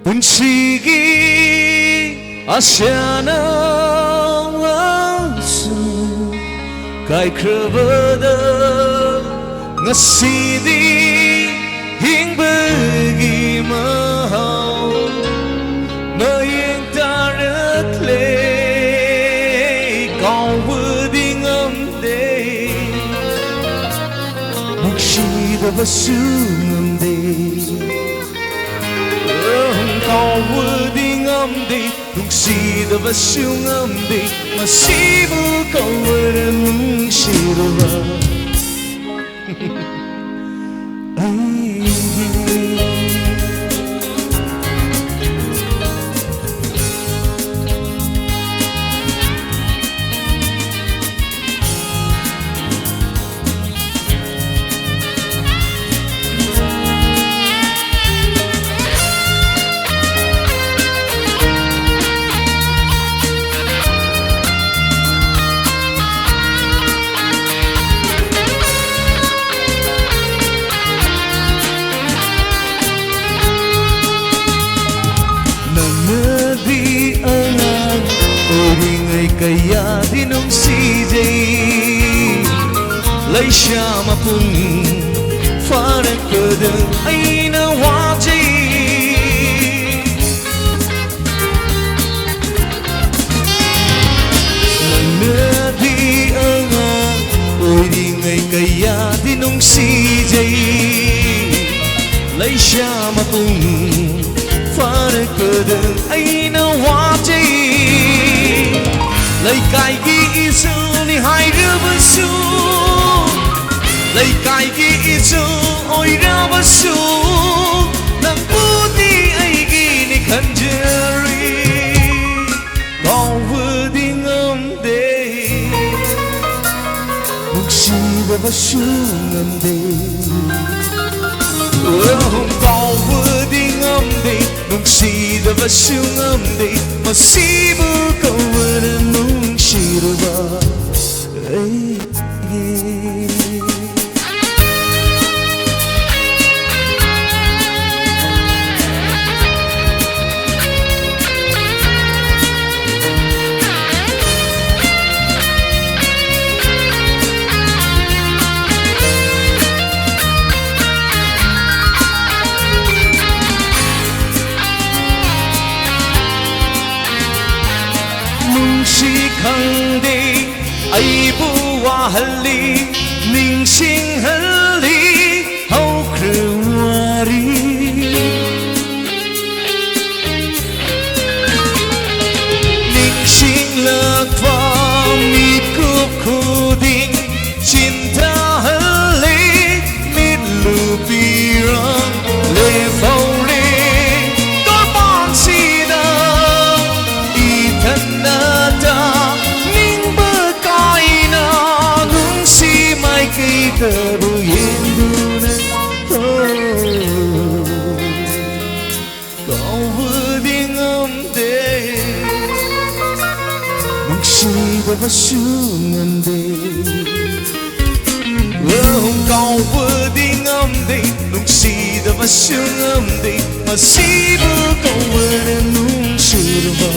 Punsigi asyana ngasu kay krabada ngasidi hingbagi mahaw mayang taratle kawuding amde magshida basungamde kawuding amde nungsida basungamde masibu kawaran nungsirwa kaya dinong sijay lấy xa mà pun phá đẹp cờ đường ai na hoa chi nửa đi ơ ôi đi ngày kaya dinong sijay lấy xa mà pun phá đẹp cờ đường ai na hoa chi lấy cái ghi su ni hai rơ bơ su lấy cái ghi su ôi rơ bơ su nang puti ai ghi ni khăn jeri kau vừa đi ngâm đê mục si bơ su ngâm đê kau vừa đi ngâm đê mục si bơ su ngâm đê mà si bơ kau vừa Shirva, khang đi ai bu wa hali ning sing hali hau kruari ning sing lạc vào mi cướp khu ding cinta hali mid lu pirang le phau Kabu yenduna kau vừa ngamde magsida basungamde kau vừa ngamde magsida basungamde masibu kau vừa nung sirva